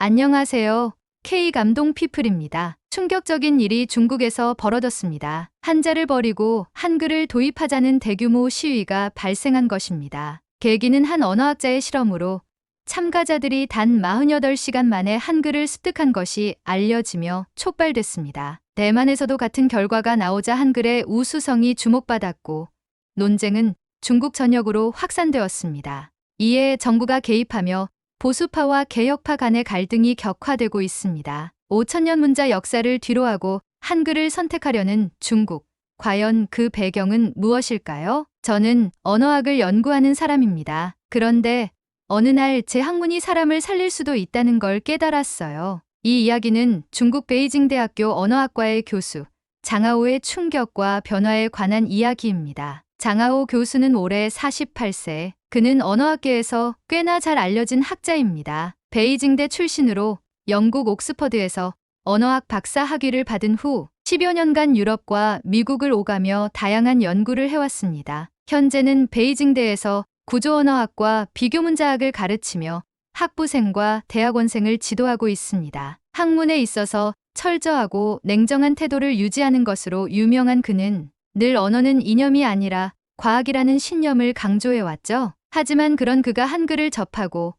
안녕하세요. K감동 피플입니다. 충격적인 일이 중국에서 벌어졌습니다. 한자를 버리고 한글을 도입하자는 대규모 시위가 발생한 것입니다. 계기는 한 언어학자의 실험으로 참가자들이 단 48시간 만에 한글을 습득한 것이 알려지며 촉발됐습니다. 대만에서도 같은 결과가 나오자 한글의 우수성이 주목받았고 논쟁은 중국 전역으로 확산되었습니다. 이에 정부가 개입하며 보수파와 개혁파 간의 갈등이 격화되고 있습니다. 5천년 문자 역사를 뒤로하고 한글을 선택하려는 중국. 과연 그 배경은 무엇일까요? 저는 언어학을 연구하는 사람입니다. 그런데 어느 날 제 학문이 사람을 살릴 수도 있다는 걸 깨달았어요. 이 이야기는 중국 베이징 대학교 언어학과의 교수 장하오의 충격과 변화에 관한 이야기입니다. 장하오 교수는 올해 48세. 그는 언어학계에서 꽤나 잘 알려진 학자입니다. 베이징대 출신으로 영국 옥스퍼드에서 언어학 박사 학위를 받은 후 10여 년간 유럽과 미국을 오가며 다양한 연구를 해왔습니다. 현재는 베이징대에서 구조언어학과 비교문자학을 가르치며 학부생과 대학원생을 지도하고 있습니다. 학문에 있어서 철저하고 냉정한 태도를 유지하는 것으로 유명한 그는 늘 언어는 이념이 아니라 과학이라는 신념을 강조해왔죠. 하지만 그런 그가 한글을 접하고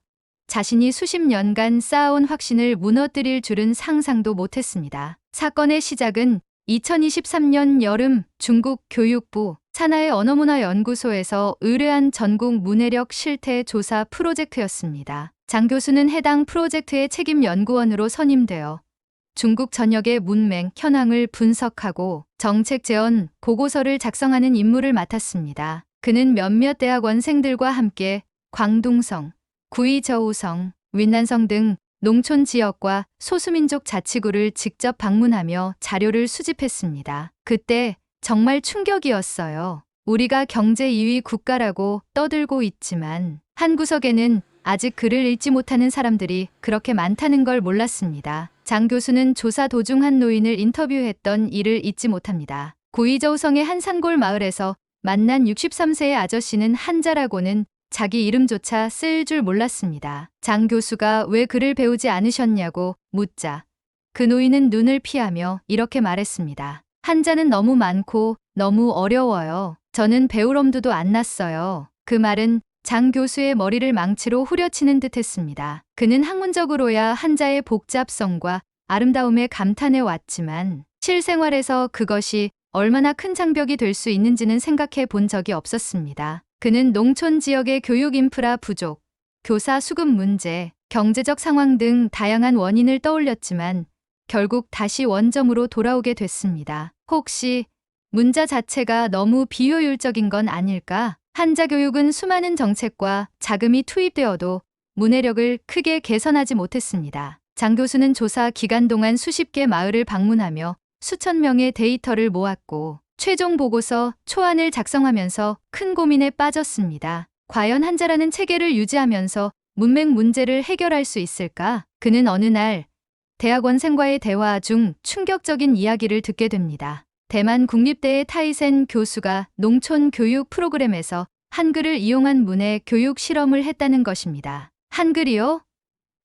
자신이 수십 년간 쌓아온 확신을 무너뜨릴 줄은 상상도 못했습니다. 사건의 시작은 2023년 여름 중국 교육부 산하의 언어문화연구소에서 의뢰한 전국 문해력 실태 조사 프로젝트였습니다. 장 교수는 해당 프로젝트의 책임 연구원으로 선임되어 중국 전역의 문맹, 현황을 분석하고 정책 제언, 보고서를 작성하는 임무를 맡았습니다. 그는 몇몇 대학원생들과 함께 광둥성, 구이저우성, 윈난성 등 농촌 지역과 소수민족 자치구를 직접 방문하며 자료를 수집했습니다. 그때 정말 충격이었어요. 우리가 경제 2위 국가라고 떠들고 있지만 한 구석에는 아직 글을 읽지 못하는 사람들이 그렇게 많다는 걸 몰랐습니다. 장 교수는 조사 도중 한 노인을 인터뷰했던 일을 잊지 못합니다. 구이저우성의 한 산골 마을에서 만난 63세의 아저씨는 한자라고는 자기 이름조차 쓸 줄 몰랐습니다. 장 교수가 왜 글을 배우지 않으셨냐고 묻자 그 노인은 눈을 피하며 이렇게 말했습니다. 한자는 너무 많고 너무 어려워요. 저는 배울 엄두도 안 났어요. 그 말은 장 교수의 머리를 망치로 후려치는 듯했습니다. 그는 학문적으로야 한자의 복잡성과 아름다움에 감탄해 왔지만 실생활에서 그것이 얼마나 큰 장벽이 될 수 있는지는 생각해 본 적이 없었습니다. 그는 농촌 지역의 교육 인프라 부족, 교사 수급 문제, 경제적 상황 등 다양한 원인을 떠올렸지만 결국 다시 원점으로 돌아오게 됐습니다. 혹시 문자 자체가 너무 비효율적인 건 아닐까? 한자 교육은 수많은 정책과 자금이 투입되어도 문해력을 크게 개선하지 못했습니다. 장 교수는 조사 기간 동안 수십 개 마을을 방문하며 수천 명의 데이터를 모았고 최종 보고서 초안을 작성하면서 큰 고민에 빠졌습니다. 과연 한자라는 체계를 유지하면서 문맹 문제를 해결할 수 있을까? 그는 어느 날 대학원생과의 대화 중 충격적인 이야기를 듣게 됩니다. 대만 국립대의 타이센 교수가 농촌 교육 프로그램에서 한글을 이용한 문해 교육 실험을 했다는 것입니다. 한글이요?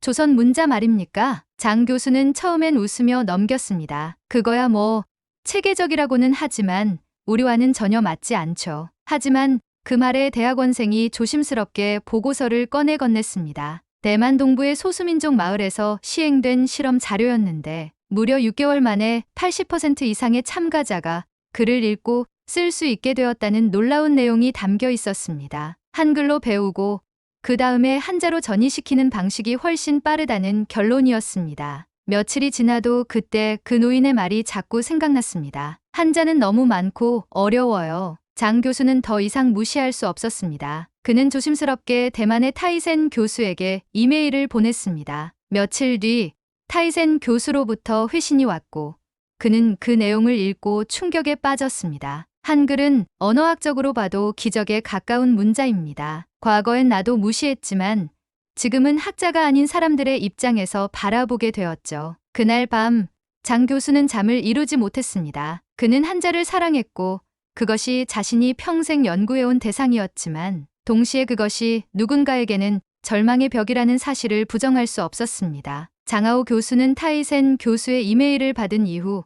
조선 문자 말입니까? 장 교수는 처음엔 웃으며 넘겼습니다. 그거야 뭐 체계적이라고는 하지만 우리와는 전혀 맞지 않죠. 하지만 그 말에 대학원생이 조심스럽게 보고서를 꺼내 건넸습니다. 대만 동부의 소수민족 마을에서 시행된 실험 자료였는데 무려 6개월 만에 80% 이상의 참가자가 글을 읽고 쓸 수 있게 되었다는 놀라운 내용이 담겨 있었습니다. 한글로 배우고 그 다음에 한자로 전이시키는 방식이 훨씬 빠르다는 결론이었습니다. 며칠이 지나도 그때 그 노인의 말이 자꾸 생각났습니다. 한자는 너무 많고 어려워요. 장 교수는 더 이상 무시할 수 없었습니다. 그는 조심스럽게 대만의 타이센 교수에게 이메일을 보냈습니다. 며칠 뒤 타이센 교수로부터 회신이 왔고 그는 그 내용을 읽고 충격에 빠졌습니다. 한글은 언어학적으로 봐도 기적에 가까운 문자입니다. 과거엔 나도 무시했지만 지금은 학자가 아닌 사람들의 입장에서 바라보게 되었죠. 그날 밤 장 교수는 잠을 이루지 못했습니다. 그는 한자를 사랑했고 그것이 자신이 평생 연구해온 대상이었지만 동시에 그것이 누군가에게는 절망의 벽이라는 사실을 부정할 수 없었습니다. 장하오 교수는 타이센 교수의 이메일을 받은 이후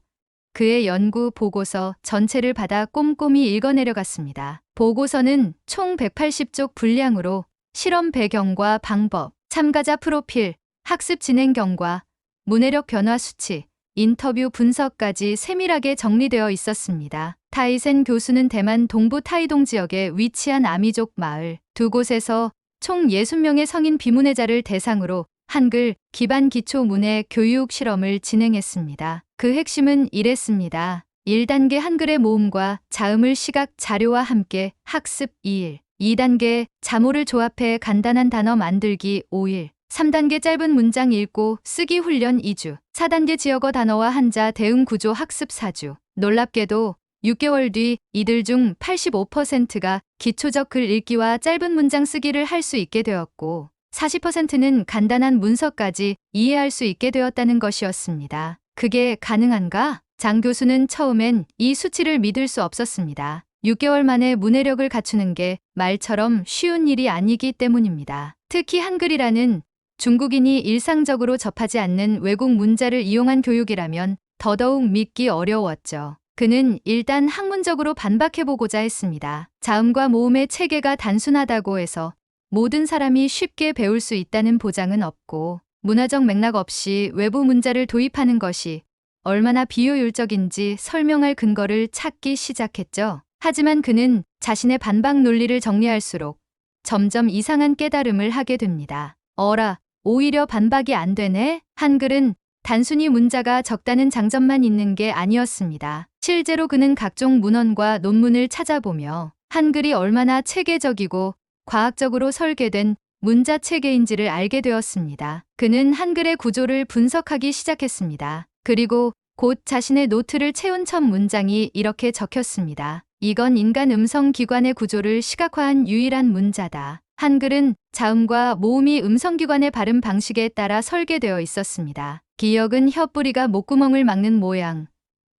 그의 연구 보고서 전체를 받아 꼼꼼히 읽어내려갔습니다. 보고서는 총 180쪽 분량으로 실험 배경과 방법, 참가자 프로필, 학습 진행 경과, 문해력 변화 수치, 인터뷰 분석까지 세밀하게 정리되어 있었습니다. 타이센 교수는 대만 동부 타이동 지역에 위치한 아미족 마을 두 곳에서 총 60명의 성인 비문해자를 대상으로 한글 기반 기초 문해 교육 실험을 진행했습니다. 그 핵심은 이랬습니다. 1단계 한글의 모음과 자음을 시각 자료와 함께 학습 2일, 2단계 자모를 조합해 간단한 단어 만들기 5일, 3단계 짧은 문장 읽고 쓰기 훈련 2주, 4단계 지역어 단어와 한자 대응 구조 학습 4주. 놀랍게도 6개월 뒤 이들 중 85%가 기초적 글 읽기와 짧은 문장 쓰기를 할 수 있게 되었고 40%는 간단한 문서까지 이해할 수 있게 되었다는 것이었습니다. 그게 가능한가? 장 교수는 처음엔 이 수치를 믿을 수 없었습니다. 6개월 만에 문해력을 갖추는 게 말처럼 쉬운 일이 아니기 때문입니다. 특히 한글이라는 중국인이 일상적으로 접하지 않는 외국 문자를 이용한 교육이라면 더더욱 믿기 어려웠죠. 그는 일단 학문적으로 반박해보고자 했습니다. 자음과 모음의 체계가 단순하다고 해서 모든 사람이 쉽게 배울 수 있다는 보장은 없고 문화적 맥락 없이 외부 문자를 도입하는 것이 얼마나 비효율적인지 설명할 근거를 찾기 시작했죠. 하지만 그는 자신의 반박 논리를 정리할수록 점점 이상한 깨달음을 하게 됩니다. 어라, 오히려 반박이 안 되네? 한글은 단순히 문자가 적다는 장점만 있는 게 아니었습니다. 실제로 그는 각종 문헌과 논문을 찾아보며 한글이 얼마나 체계적이고 과학적으로 설계된 문자 체계인지를 알게 되었습니다. 그는 한글의 구조를 분석하기 시작했습니다. 그리고 곧 자신의 노트를 채운 첫 문장이 이렇게 적혔습니다. 이건 인간 음성 기관의 구조를 시각화한 유일한 문자다. 한글은 자음과 모음이 음성기관의 발음 방식에 따라 설계되어 있었습니다. 기역은 혀뿌리가 목구멍을 막는 모양,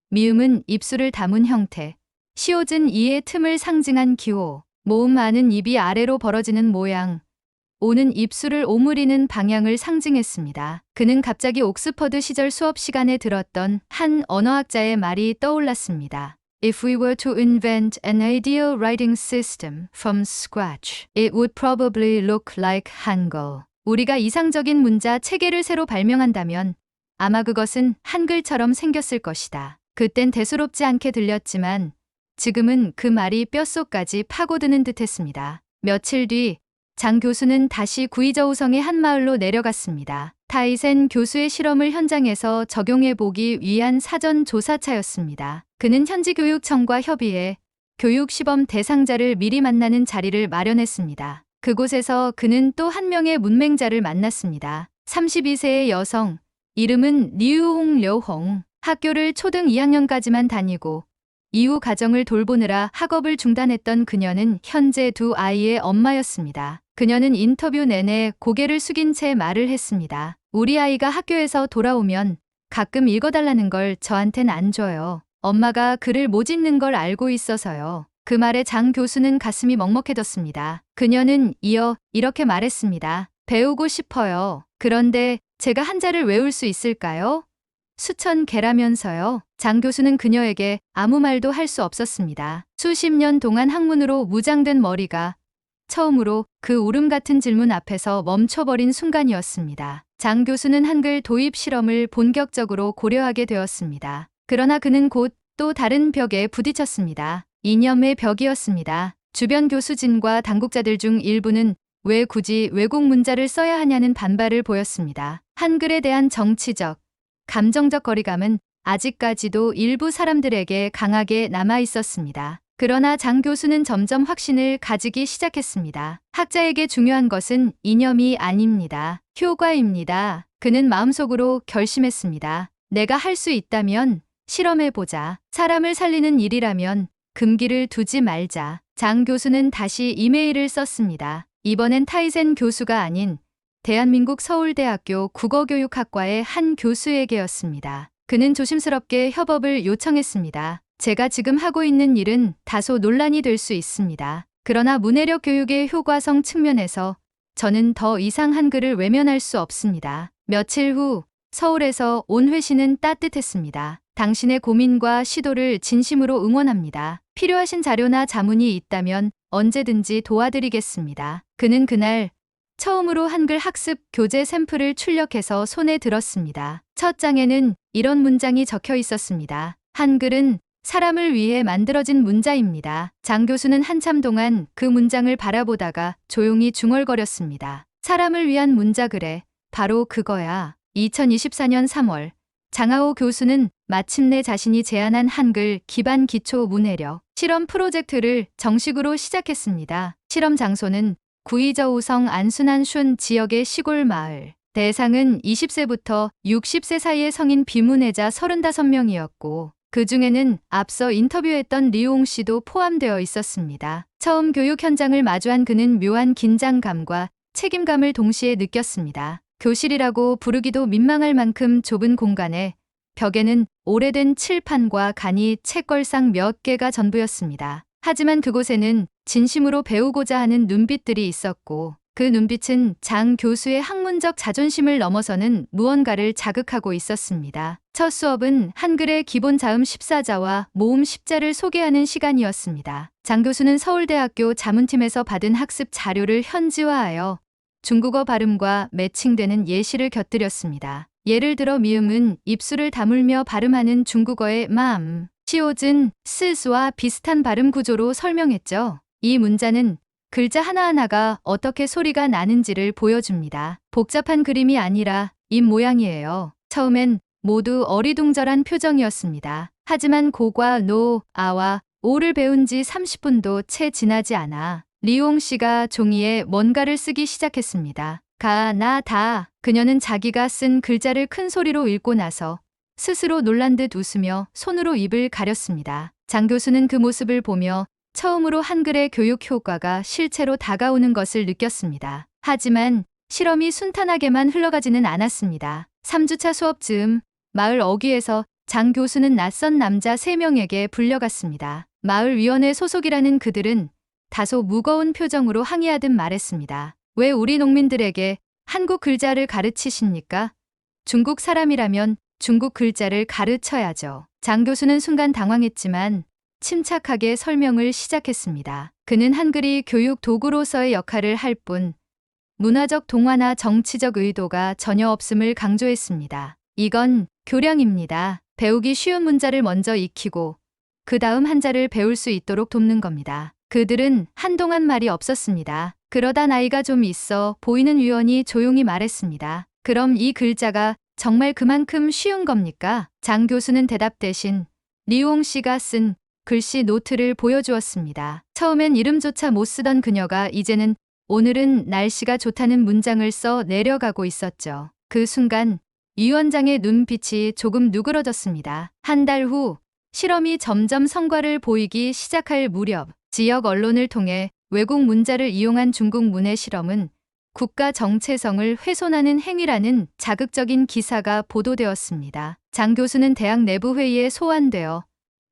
미음은 입술을 담은 형태, 시옷은 이의 틈을 상징한 기호, 모음아는 입이 아래로 벌어지는 모양, 오는 입술을 오므리는 방향을 상징했습니다. 그는 갑자기 옥스퍼드 시절 수업 시간에 들었던 한 언어학자의 말이 떠올랐습니다. If we were to invent an ideal writing system from scratch, it would probably look like Hangul. 우리가 이상적인 문자 체계를 새로 발명한다면 아마 그것은 한글처럼 생겼을 것이다. 그땐 대수롭지 않게 들렸지만 지금은 그 말이 뼛속까지 파고드는 듯했습니다. 며칠 뒤 장 교수는 다시 구이저우성의 한 마을로 내려갔습니다. 타이센 교수의 실험을 현장에서 적용해보기 위한 사전 조사차였습니다. 그는 현지 교육청과 협의해 교육시범 대상자를 미리 만나는 자리를 마련했습니다. 그곳에서 그는 또 한 명의 문맹자를 만났습니다. 32세의 여성, 이름은 리우홍 학교를 초등 2학년까지만 다니고 이후 가정을 돌보느라 학업을 중단했던 그녀는 현재 두 아이의 엄마였습니다. 그녀는 인터뷰 내내 고개를 숙인 채 말을 했습니다. 우리 아이가 학교에서 돌아오면 가끔 읽어달라는 걸 저한텐 안 줘요. 엄마가 글을 못 읽는 걸 알고 있어서요. 그 말에 장 교수는 가슴이 먹먹해졌습니다. 그녀는 이어 이렇게 말했습니다. 배우고 싶어요. 그런데 제가 한자를 외울 수 있을까요? 수천 개라면서요. 장 교수는 그녀에게 아무 말도 할 수 없었습니다. 수십 년 동안 학문으로 무장된 머리가 처음으로 그 울음 같은 질문 앞에서 멈춰버린 순간이었습니다. 장 교수는 한글 도입 실험을 본격적으로 고려하게 되었습니다. 그러나 그는 곧 또 다른 벽에 부딪혔습니다. 이념의 벽이었습니다. 주변 교수진과 당국자들 중 일부는 왜 굳이 외국 문자를 써야 하냐는 반발을 보였습니다. 한글에 대한 정치적, 감정적 거리감은 아직까지도 일부 사람들에게 강하게 남아 있었습니다. 그러나 장 교수는 점점 확신을 가지기 시작했습니다. 학자에게 중요한 것은 이념이 아닙니다. 효과입니다. 그는 마음속으로 결심했습니다. 내가 할 수 있다면 실험해보자. 사람을 살리는 일이라면 금기를 두지 말자. 장 교수는 다시 이메일을 썼습니다. 이번엔 타이센 교수가 아닌 대한민국 서울대학교 국어교육학과의 한 교수에게였습니다. 그는 조심스럽게 협업을 요청했습니다. 제가 지금 하고 있는 일은 다소 논란이 될 수 있습니다. 그러나 문해력 교육의 효과성 측면에서 저는 더 이상 한글을 외면할 수 없습니다. 며칠 후 서울에서 온 회신은 따뜻했습니다. 당신의 고민과 시도를 진심으로 응원합니다. 필요하신 자료나 자문이 있다면 언제든지 도와드리겠습니다. 그는 그날 처음으로 한글 학습 교재 샘플을 출력해서 손에 들었습니다. 첫 장에는 이런 문장이 적혀 있었습니다. 한글은 사람을 위해 만들어진 문자입니다. 장 교수는 한참 동안 그 문장을 바라보다가 조용히 중얼거렸습니다. 사람을 위한 문자 그래. 바로 그거야. 2024년 3월 장하오 교수는 마침내 자신이 제안한 한글 기반 기초 문해력 실험 프로젝트를 정식으로 시작했습니다. 실험 장소는 구의저우성 안순안슌 지역의 시골 마을. 대상은 20세부터 60세 사이의 성인 비문해자 35명이었고 그 중에는 앞서 인터뷰했던 리옹 씨도 포함되어 있었습니다. 처음 교육 현장을 마주한 그는 묘한 긴장감과 책임감을 동시에 느꼈습니다. 교실이라고 부르기도 민망할 만큼 좁은 공간에 벽에는 오래된 칠판과 간이 책걸상 몇 개가 전부였습니다. 하지만 그곳에는 진심으로 배우고자 하는 눈빛들이 있었고 그 눈빛은 장 교수의 학문적 자존심을 넘어서는 무언가를 자극하고 있었습니다. 첫 수업은 한글의 기본 자음 14자와 모음 10자를 소개하는 시간이었습니다. 장 교수는 서울대학교 자문팀에서 받은 학습 자료를 현지화하여 중국어 발음과 매칭되는 예시를 곁들였습니다. 예를 들어 미음은 입술을 다물며 발음하는 중국어의 마음, 시옷은 스스와 비슷한 발음 구조로 설명했죠. 이 문자는 글자 하나하나가 어떻게 소리가 나는지를 보여줍니다. 복잡한 그림이 아니라 입 모양이에요. 처음엔 모두 어리둥절한 표정이었습니다. 하지만 고과 노, 아와 오를 배운 지 30분도 채 지나지 않아 리옹 씨가 종이에 뭔가를 쓰기 시작했습니다. 가, 나, 다. 그녀는 자기가 쓴 글자를 큰 소리로 읽고 나서 스스로 놀란 듯 웃으며 손으로 입을 가렸습니다. 장 교수는 그 모습을 보며 처음으로 한글의 교육 효과가 실제로 다가오는 것을 느꼈습니다. 하지만 실험이 순탄하게만 흘러가지는 않았습니다. 3주차 수업 즈음 마을 어귀에서 장 교수는 낯선 남자 3명에게 불려갔습니다. 마을 위원회 소속이라는 그들은 다소 무거운 표정으로 항의하듯 말했습니다. 왜 우리 농민들에게 한국 글자를 가르치십니까? 중국 사람이라면 중국 글자를 가르쳐야죠. 장 교수는 순간 당황했지만 침착하게 설명을 시작했습니다. 그는 한글이 교육 도구로서의 역할을 할 뿐 문화적 동화나 정치적 의도가 전혀 없음을 강조했습니다. 이건 교량입니다. 배우기 쉬운 문자를 먼저 익히고 그 다음 한자를 배울 수 있도록 돕는 겁니다. 그들은 한동안 말이 없었습니다. 그러다 나이가 좀 있어 보이는 위원이 조용히 말했습니다. 그럼 이 글자가 정말 그만큼 쉬운 겁니까? 장 교수는 대답 대신 리옹 씨가 쓴 글씨 노트를 보여주었습니다. 처음엔 이름조차 못 쓰던 그녀가 이제는 오늘은 날씨가 좋다는 문장을 써 내려가고 있었죠. 그 순간 위원장의 눈빛이 조금 누그러졌습니다. 한 달 후 실험이 점점 성과를 보이기 시작할 무렵 지역 언론을 통해 외국 문자를 이용한 중국 문해 실험은 국가 정체성을 훼손하는 행위라는 자극적인 기사가 보도되었습니다. 장 교수는 대학 내부 회의에 소환되어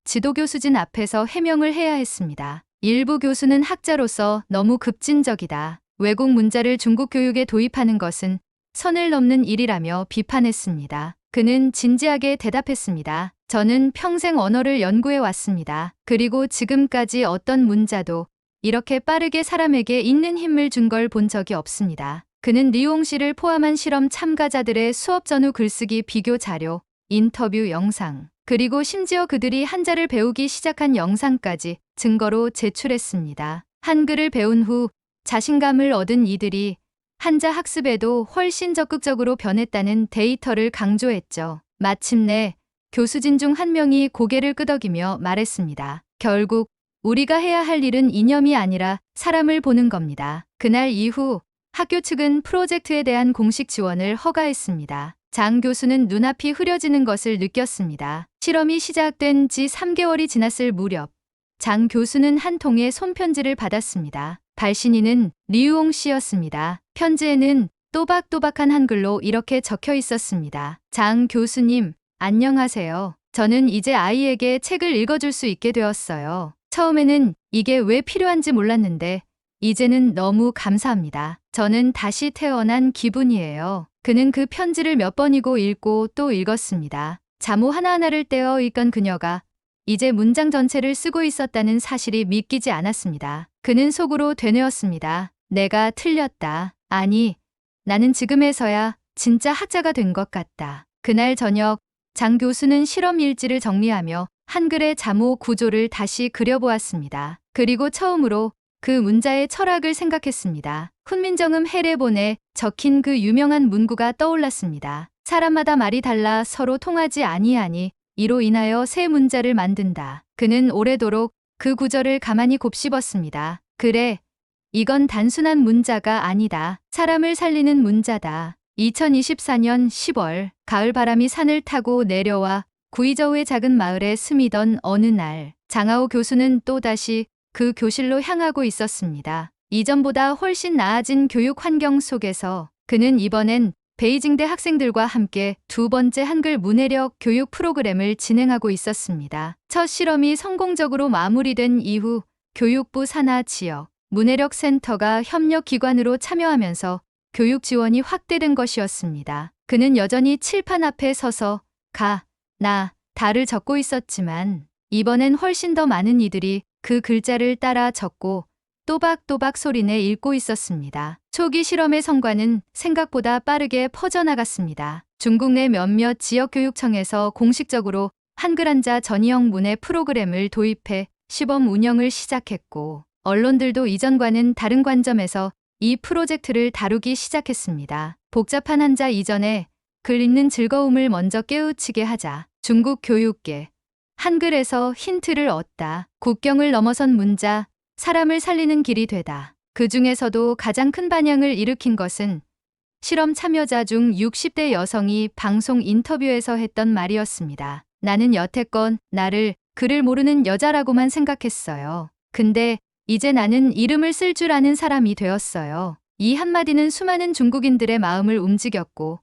지도교수진 앞에서 해명을 해야 했습니다. 일부 교수는 학자로서 너무 급진적이다. 외국 문자를 중국 교육에 도입하는 것은 선을 넘는 일이라며 비판했습니다. 그는 진지하게 대답했습니다. 저는 평생 언어를 연구해 왔습니다. 그리고 지금까지 어떤 문자도 이렇게 빠르게 사람에게 읽는 힘을 준 걸 본 적이 없습니다. 그는 리옹 씨를 포함한 실험 참가자들의 수업 전후 글쓰기 비교 자료, 인터뷰 영상, 그리고 심지어 그들이 한자를 배우기 시작한 영상까지 증거로 제출했습니다. 한글을 배운 후 자신감을 얻은 이들이 한자 학습에도 훨씬 적극적으로 변했다는 데이터를 강조했죠. 마침내 교수진 중 한 명이 고개를 끄덕이며 말했습니다. 결국 우리가 해야 할 일은 이념이 아니라 사람을 보는 겁니다. 그날 이후 학교 측은 프로젝트에 대한 공식 지원을 허가했습니다. 장 교수는 눈앞이 흐려지는 것을 느꼈습니다. 실험이 시작된 지 3개월이 지났을 무렵 장 교수는 한 통의 손편지를 받았습니다. 발신인은 리우옹 씨였습니다. 편지에는 또박또박한 한글로 이렇게 적혀 있었습니다. 장 교수님, 안녕하세요. 저는 이제 아이에게 책을 읽어줄 수 있게 되었어요. 처음에는 이게 왜 필요한지 몰랐는데 이제는 너무 감사합니다. 저는 다시 태어난 기분이에요. 그는 그 편지를 몇 번이고 읽고 또 읽었습니다. 자모 하나하나를 떼어 읽던 그녀가 이제 문장 전체를 쓰고 있었다는 사실이 믿기지 않았습니다. 그는 속으로 되뇌었습니다. 내가 틀렸다. 아니, 나는 지금에서야 진짜 학자가 된 것 같다. 그날 저녁 장 교수는 실험 일지를 정리하며 한글의 자모 구조를 다시 그려보았습니다. 그리고 처음으로 그 문자의 철학을 생각했습니다. 훈민정음 해례본에 적힌 그 유명한 문구가 떠올랐습니다. 사람마다 말이 달라 서로 통하지 아니하니 이로 인하여 새 문자를 만든다. 그는 오래도록 그 구절을 가만히 곱씹었습니다. 그래, 이건 단순한 문자가 아니다. 사람을 살리는 문자다. 2024년 10월 가을 바람이 산을 타고 내려와 구이저우의 작은 마을에 스미던 어느 날 장하오 교수는 또다시 그 교실로 향하고 있었습니다. 이전보다 훨씬 나아진 교육 환경 속에서 그는 이번엔 베이징대 학생들과 함께 두 번째 한글 문해력 교육 프로그램을 진행하고 있었습니다. 첫 실험이 성공적으로 마무리된 이후 교육부 산하 지역 문해력 센터가 협력기관으로 참여하면서 교육 지원이 확대된 것이었습니다. 그는 여전히 칠판 앞에 서서 가, 나, 다를 적고 있었지만 이번엔 훨씬 더 많은 이들이 그 글자를 따라 적고 또박또박 소리내 읽고 있었습니다. 초기 실험의 성과는 생각보다 빠르게 퍼져나갔습니다. 중국 내 몇몇 지역교육청에서 공식적으로 한글 한자 전이형 문해 프로그램을 도입해 시범 운영을 시작했고 언론들도 이전과는 다른 관점에서 이 프로젝트를 다루기 시작했습니다. 복잡한 한자 이전에 글 읽는 즐거움을 먼저 깨우치게 하자. 중국 교육계 한글에서 힌트를 얻다. 국경을 넘어선 문자, 사람을 살리는 길이 되다. 그 중에서도 가장 큰 반향을 일으킨 것은 실험 참여자 중 60대 여성이 방송 인터뷰에서 했던 말이었습니다. 나는 여태껏 나를 글을 모르는 여자라고만 생각했어요. 근데 이제 나는 이름을 쓸 줄 아는 사람이 되었어요. 이 한마디는 수많은 중국인들의 마음을 움직였고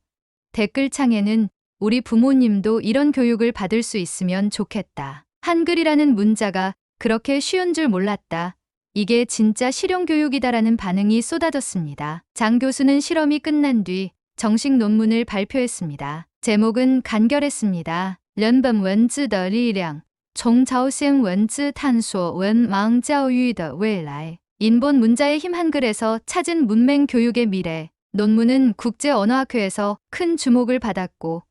댓글창에는 우리 부모님도 이런 교육을 받을 수 있으면 좋겠다. 한글이라는 문자가 그렇게 쉬운 줄 몰랐다. 이게 진짜 실용교육이다라는 반응이 쏟아졌습니다. 장 교수는 실험이 끝난 뒤 정식 논문을 발표했습니다. 제목은 간결했습니다. 人本文字的力量从朝鲜文字探索文盲教育的未来 인본 문자의 힘 한글에서 찾은 문맹 교육의 미래. 논문은 국제언어학회에서 큰 주목을 받았고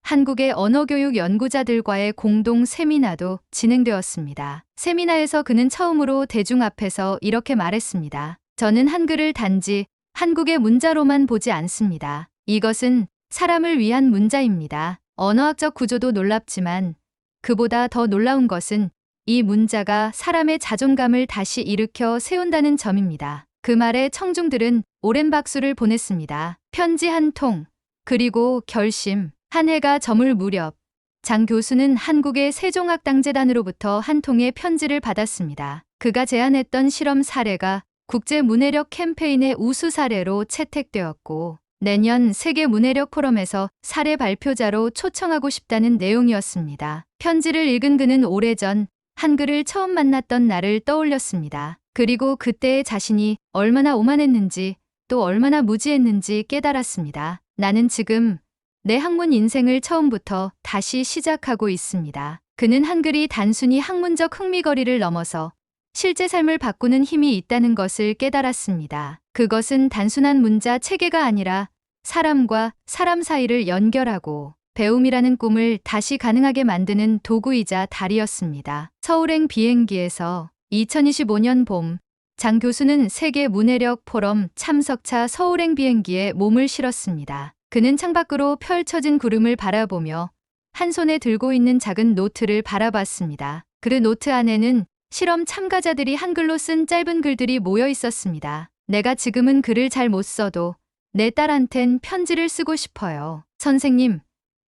한국의 언어교육 연구자들과의 공동 세미나도 진행되었습니다. 세미나에서 그는 처음으로 대중 앞에서 이렇게 말했습니다. 저는 한글을 단지 한국의 문자로만 보지 않습니다. 이것은 사람을 위한 문자입니다. 언어학적 구조도 놀랍지만 그보다 더 놀라운 것은 이 문자가 사람의 자존감을 다시 일으켜 세운다는 점입니다. 그 말에 청중들은 오랜 박수를 보냈습니다. 편지 한 통, 그리고 결심. 한 해가 저물 무렵 장 교수는 한국의 세종학당재단으로부터 한 통의 편지를 받았습니다. 그가 제안했던 실험 사례가 국제문해력 캠페인의 우수 사례로 채택되었고 내년 세계문해력 포럼에서 사례 발표자로 초청하고 싶다는 내용이었습니다. 편지를 읽은 그는 오래전 한글을 처음 만났던 날을 떠올렸습니다. 그리고 그때의 자신이 얼마나 오만했는지 또 얼마나 무지했는지 깨달았습니다. 나는 지금 내 학문 인생을 처음부터 다시 시작하고 있습니다. 그는 한글이 단순히 학문적 흥미거리를 넘어서 실제 삶을 바꾸는 힘이 있다는 것을 깨달았습니다. 그것은 단순한 문자 체계가 아니라 사람과 사람 사이를 연결하고 배움이라는 꿈을 다시 가능하게 만드는 도구이자 다리였습니다. 서울행 비행기에서 2025년 봄, 장 교수는 세계 문해력 포럼 참석차 서울행 비행기에 몸을 실었습니다. 그는 창밖으로 펼쳐진 구름을 바라보며 한 손에 들고 있는 작은 노트를 바라봤습니다. 그 노트 안에는 실험 참가자들이 한글로 쓴 짧은 글들이 모여 있었습니다. 내가 지금은 글을 잘 못 써도 내 딸한텐 편지를 쓰고 싶어요. 선생님,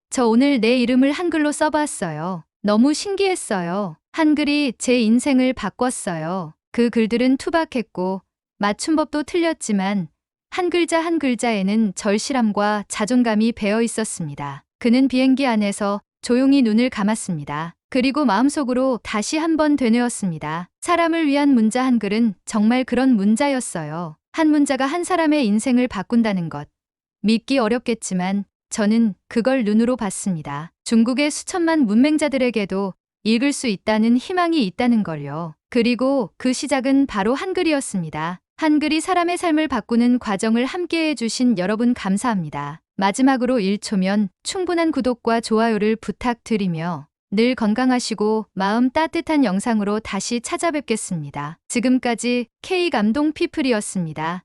저 오늘 내 이름을 한글로 써봤어요. 너무 신기했어요. 한글이 제 인생을 바꿨어요. 그 글들은 투박했고 맞춤법도 틀렸지만 한 글자 한 글자에는 절실함과 자존감이 배어 있었습니다. 그는 비행기 안에서 조용히 눈을 감았습니다. 그리고 마음속으로 다시 한번 되뇌었습니다. 사람을 위한 문자 한글은 정말 그런 문자였어요. 한 문자가 한 사람의 인생을 바꾼다는 것. 믿기 어렵겠지만 저는 그걸 눈으로 봤습니다. 중국의 수천만 문맹자들에게도 읽을 수 있다는 희망이 있다는 걸요. 그리고 그 시작은 바로 한글이었습니다. 한글이 사람의 삶을 바꾸는 과정을 함께해 주신 여러분 감사합니다. 마지막으로 1초면 충분한 구독과 좋아요를 부탁드리며 늘 건강하시고 마음 따뜻한 영상으로 다시 찾아뵙겠습니다. 지금까지 K감동 피플이었습니다.